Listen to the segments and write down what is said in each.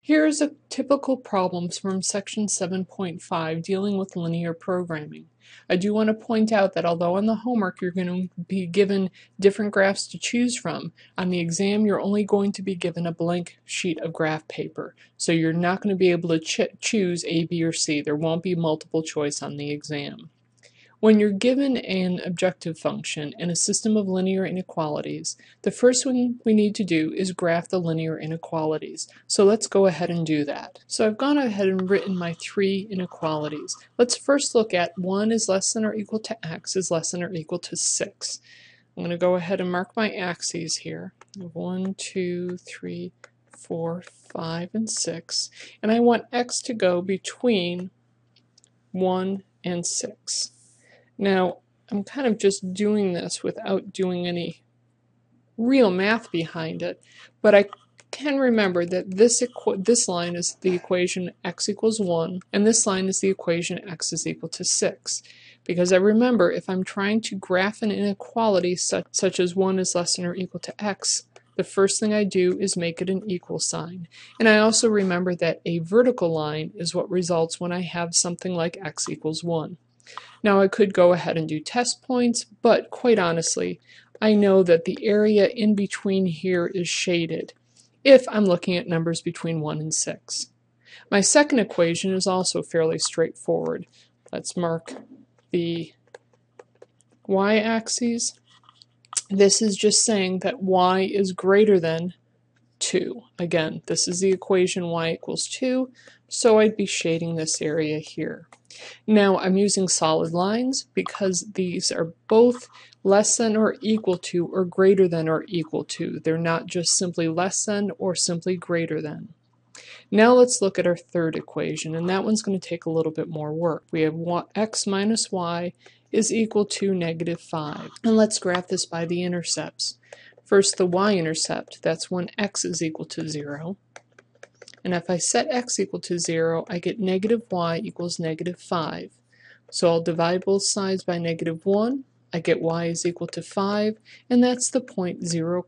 Here's a typical problem from section 7.5 dealing with linear programming. I do want to point out that although on the homework you're going to be given different graphs to choose from, on the exam you're only going to be given a blank sheet of graph paper. So you're not going to be able to choose A, B, or C. There won't be multiple choice on the exam. When you're given an objective function in a system of linear inequalities, the first thing we need to do is graph the linear inequalities. So let's go ahead and do that. So I've gone ahead and written my three inequalities. Let's first look at 1 is less than or equal to x is less than or equal to 6. I'm going to go ahead and mark my axes here. 1, 2, 3, 4, 5, and 6. And I want x to go between 1 and 6. Now, I'm kind of just doing this without doing any real math behind it, but I can remember that this line is the equation x equals 1, and this line is the equation x is equal to 6. Because I remember if I'm trying to graph an inequality such as 1 is less than or equal to x, the first thing I do is make it an equal sign. And I also remember that a vertical line is what results when I have something like x equals 1. Now I could go ahead and do test points, but quite honestly, I know that the area in between here is shaded if I'm looking at numbers between 1 and 6. My second equation is also fairly straightforward. Let's mark the y-axis. This is just saying that y is greater than 2. Again, this is the equation y equals 2, so I'd be shading this area here. Now I'm using solid lines because these are both less than or equal to or greater than or equal to. They're not just simply less than or simply greater than. Now let's look at our third equation, and that one's going to take a little bit more work. We have x minus y is equal to negative 5. And let's graph this by the intercepts. First, the y-intercept, that's when x is equal to 0. And if I set x equal to 0, I get negative y equals negative 5. So I'll divide both sides by negative 1. I get y is equal to 5, and that's the point 0,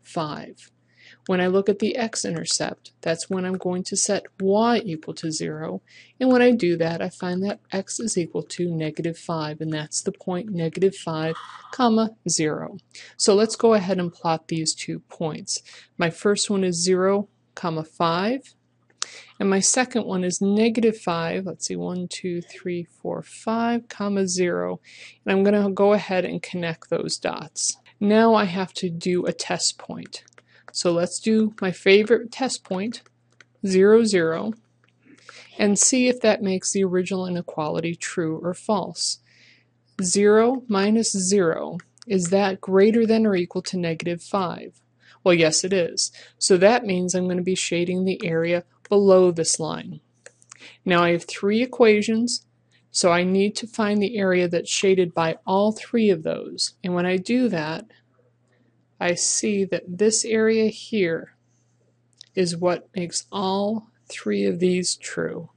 5. When I look at the x-intercept, that's when I'm going to set y equal to 0. And when I do that, I find that x is equal to negative 5, and that's the point negative 5, 0. So let's go ahead and plot these 2 points. My first one is 0, 5, and my second one is negative 5, let's see, 1, 2, 3, 4, 5, 0, and I'm going to go ahead and connect those dots. Now I have to do a test point. So let's do my favorite test point, 0, 0, and see if that makes the original inequality true or false. 0 minus 0, is that greater than or equal to negative 5? Well, yes, it is. So that means I'm going to be shading the area below this line. Now I have 3 equations, so I need to find the area that's shaded by all 3 of those. And when I do that, I see that this area here is what makes all 3 of these true.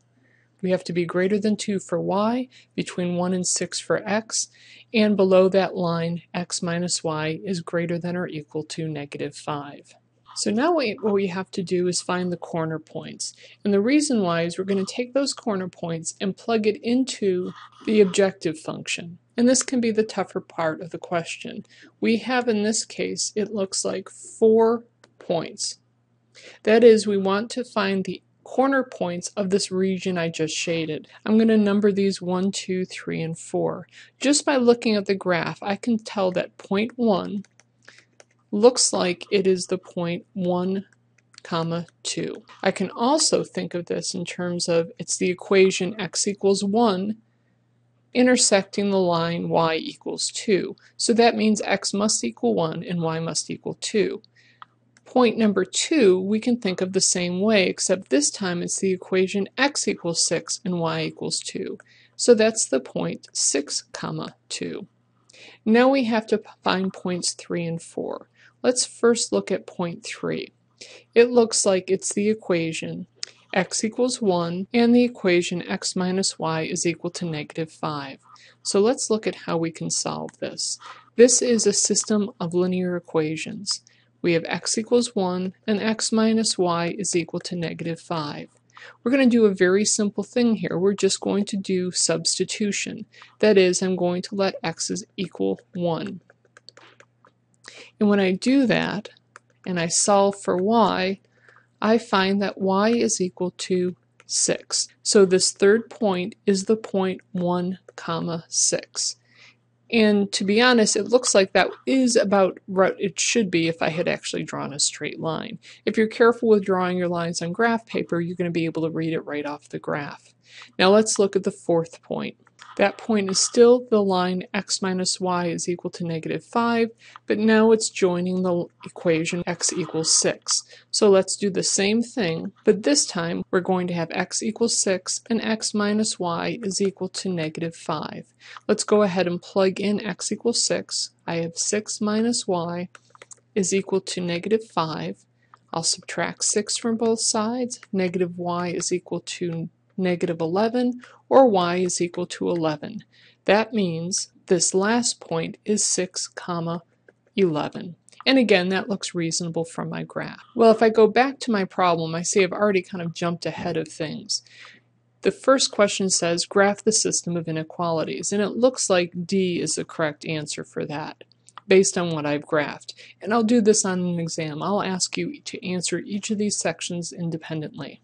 We have to be greater than 2 for y, between 1 and 6 for x, and below that line, x minus y is greater than or equal to negative 5. So now what we have to do is find the corner points. And the reason why is we're going to take those corner points and plug it into the objective function. And this can be the tougher part of the question. We have, in this case, it looks like 4 points. That is, we want to find the corner points of this region I just shaded. I'm going to number these 1, 2, 3, and 4. Just by looking at the graph, I can tell that point 1 looks like it is the point 1, 2. I can also think of this in terms of it's the equation x equals 1 intersecting the line y equals 2. So that means x must equal 1 and y must equal 2. Point number 2, we can think of the same way, except this time it's the equation x equals 6 and y equals 2. So that's the point 6, 2. Now we have to find points 3 and 4. Let's first look at point 3. It looks like it's the equation x equals 1 and the equation x minus y is equal to negative 5. So let's look at how we can solve this. This is a system of linear equations. We have x equals 1 and x minus y is equal to negative 5. We're going to do a very simple thing here. We're just going to do substitution. That is, I'm going to let x's equal 1. And when I do that, and I solve for y, I find that y is equal to 6. So this third point is the point 1, 6. And to be honest, it looks like that is about what it should be if I had actually drawn a straight line. If you're careful with drawing your lines on graph paper, you're going to be able to read it right off the graph. Now let's look at the fourth point. That point is still the line x minus y is equal to negative 5, but now it's joining the equation x equals 6. So let's do the same thing, but this time we're going to have x equals 6 and x minus y is equal to negative 5. Let's go ahead and plug in x equals 6. I have 6 minus y is equal to negative 5. I'll subtract 6 from both sides. Negative y is equal to negative 11, or y is equal to 11. That means this last point is 6, 11. And again, that looks reasonable from my graph. Well, if I go back to my problem, I see I've already kind of jumped ahead of things. The first question says, graph the system of inequalities, and it looks like D is the correct answer for that, based on what I've graphed. And I'll do this on an exam. I'll ask you to answer each of these sections independently.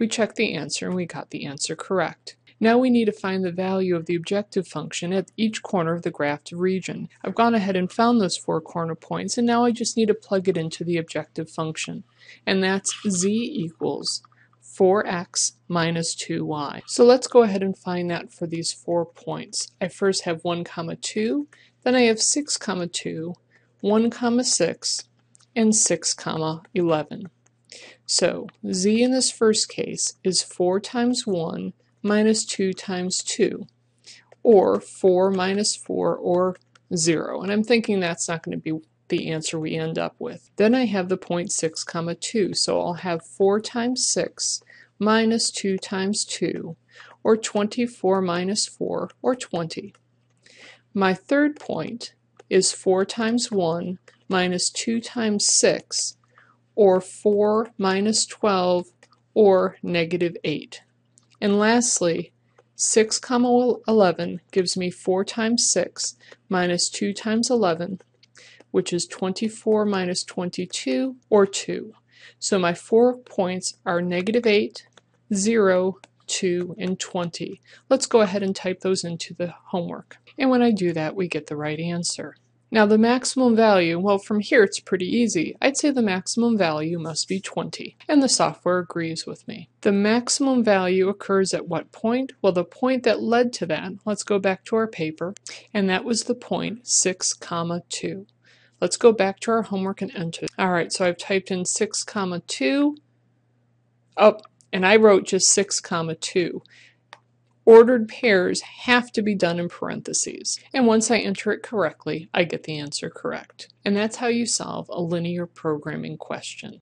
We checked the answer and we got the answer correct. Now we need to find the value of the objective function at each corner of the graphed region. I've gone ahead and found those 4 corner points, and now I just need to plug it into the objective function. And that's z equals 4x minus 2y. So let's go ahead and find that for these 4 points. I first have 1, 2, then I have 6, 2, 1, 6, and 6, 11. So z in this first case is 4 times 1 minus 2 times 2, or 4 minus 4, or 0. And I'm thinking that's not going to be the answer we end up with. Then I have the point 6, 2. So I'll have 4 times 6 minus 2 times 2, or 24 minus 4, or 20. My third point is 4 times 1 minus 2 times 6, or 4 minus 12, or negative 8. And lastly, 6, 11 gives me 4 times 6 minus 2 times 11, which is 24 minus 22, or 2. So my 4 points are negative 8, 0, 2, and 20. Let's go ahead and type those into the homework. And when I do that, we get the right answer. Now the maximum value, well, from here it's pretty easy. I'd say the maximum value must be 20, and the software agrees with me. The maximum value occurs at what point? Well, the point that led to that, let's go back to our paper, and that was the point 6, 2. Let's go back to our homework and enter. Alright, so I've typed in 6, 2. Oh, and I wrote just 6, 2. Ordered pairs have to be done in parentheses. And once I enter it correctly, I get the answer correct. And that's how you solve a linear programming question.